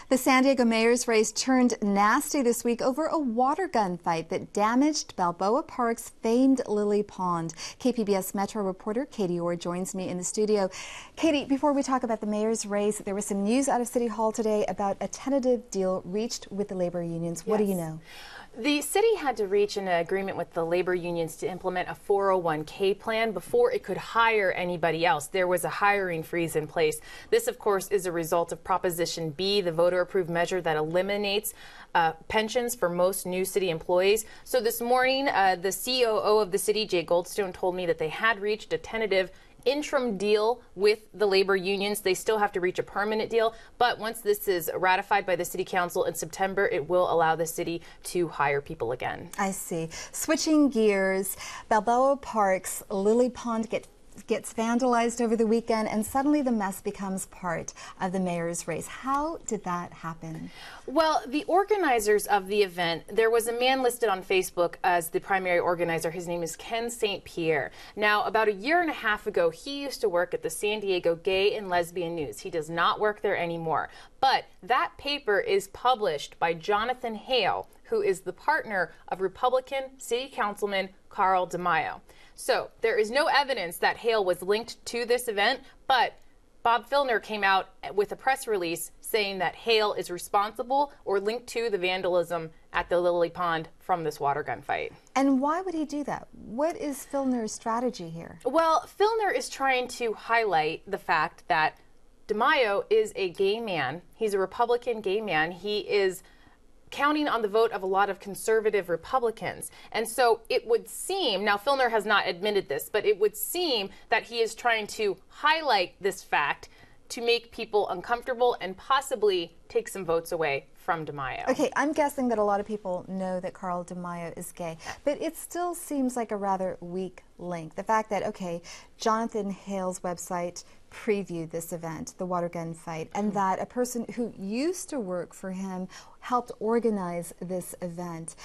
The San Diego mayor's race turned nasty this week over a water gun fight that damaged Balboa Park's famed Lily Pond. KPBS Metro reporter Katie Orr joins me in the studio. Katie, before we talk about the mayor's race, there was some news out of City Hall today about a tentative deal reached with the labor unions. What do you know? The city had to reach an agreement with the labor unions to implement a 401k plan before it could hire anybody else. There was a hiring freeze in place. This, of course, is a result of Proposition B, the voter-approved measure that eliminates pensions for most new city employees. So this morning, the COO of the city, Jay Goldstone, told me that they had reached a tentative interim deal with the labor unions. They still have to reach a permanent deal, but once this is ratified by the city council in September, it will allow the city to hire people again. I see. Switching gears, Balboa Park's Lily Pond gets vandalized over the weekend, and suddenly the mess becomes part of the mayor's race. How did that happen? Well, the organizers of the event, there was a man listed on Facebook as the primary organizer. His name is Ken St. Pierre. Now, about a year and a half ago, he used to work at the San Diego Gay and Lesbian News. He does not work there anymore. But that paper is published by Jonathan Hale, who is the partner of Republican City Councilman Carl DeMaio. So there is no evidence that Hale was linked to this event, but Bob Filner came out with a press release saying that Hale is responsible or linked to the vandalism at the Lily Pond from this water gun fight. And why would he do that? What is Filner's strategy here? Well, Filner is trying to highlight the fact that DeMaio is a gay man. He's a Republican gay man. He is counting on the vote of a lot of conservative Republicans. And so it would seem, now Filner has not admitted this, but it would seem that he is trying to highlight this fact to make people uncomfortable and possibly take some votes away from DeMaio. Okay, I'm guessing that a lot of people know that Carl DeMaio is gay, but it still seems like a rather weak link. The fact that, okay, Jonathan Hale's website previewed this event, the water gun fight, and that a person who used to work for him helped organize this event.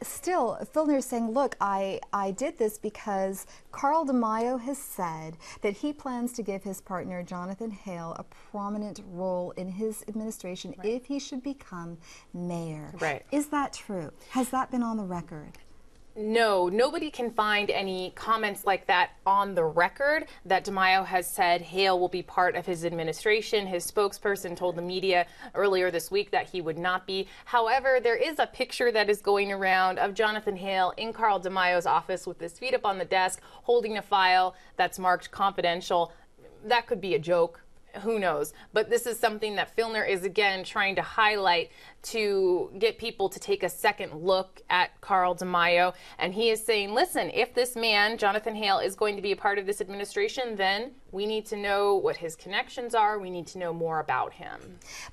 Still, Filner is saying, look, I did this because Carl DeMaio has said that he plans to give his partner, Jonathan Hale, a prominent role in his administration if he should become mayor. Right. Is that true? Has that been on the record? No, nobody can find any comments like that on the record that DeMaio has said Hale will be part of his administration. His spokesperson told the media earlier this week that he would not be. However, there is a picture that is going around of Jonathan Hale in Carl DeMaio's office with his feet up on the desk, holding a file that's marked confidential. That could be a joke. Who knows? But this is something that Filner is again trying to highlight to get people to take a second look at Carl DeMaio. And he is saying, listen, if this man, Jonathan Hale, is going to be a part of this administration, then we need to know what his connections are. We need to know more about him.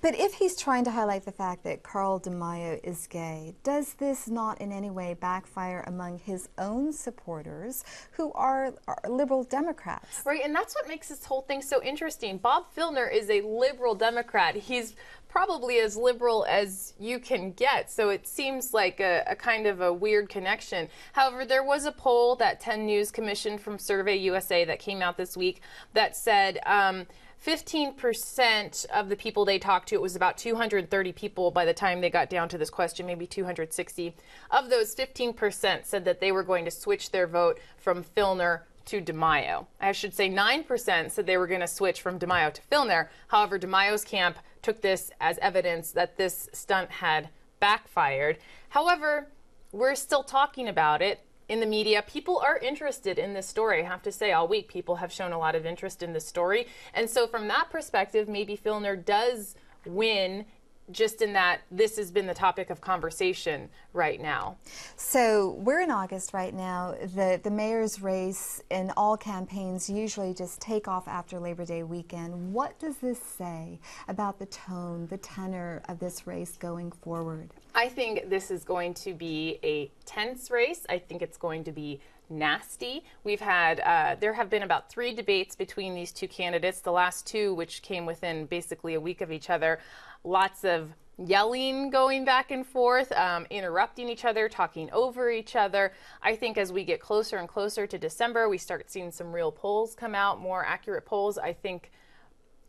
But if he's trying to highlight the fact that Carl DeMaio is gay, does this not in any way backfire among his own supporters who are liberal Democrats? Right, and that's what makes this whole thing so interesting. Bob Filner is a liberal Democrat. He's probably as liberal as you can get, so it seems like a kind of a weird connection. However, there was a poll that 10 News commissioned from Survey USA that came out this week that said 15% of the people they talked to, it was about 230 people by the time they got down to this question, maybe 260. Of those, 15% said that they were going to switch their vote from Filner to DeMaio. I should say 9% said they were going to switch from DeMaio to Filner. However, DeMaio's camp took this as evidence that this stunt had backfired. However, we're still talking about it in the media. People are interested in this story. I have to say, all week, people have shown a lot of interest in this story. And so from that perspective, maybe Filner does win, just in that this has been the topic of conversation right now. So we're in August right now. The mayor's race and all campaigns usually just take off after Labor Day weekend. What does this say about the tone, the tenor of this race going forward? I think this is going to be a tense race. I think it's going to be nasty. We've had, there have been about 3 debates between these two candidates, the last 2 which came within basically a week of each other. Lots of yelling going back and forth, interrupting each other, talking over each other. I think as we get closer and closer to December, we start seeing some real polls come out, more accurate polls. I think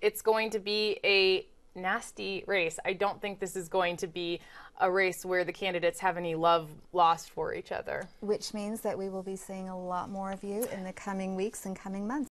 it's going to be a nasty race. I don't think this is going to be a race where the candidates have any love lost for each other. Which means that we will be seeing a lot more of you in the coming weeks and coming months.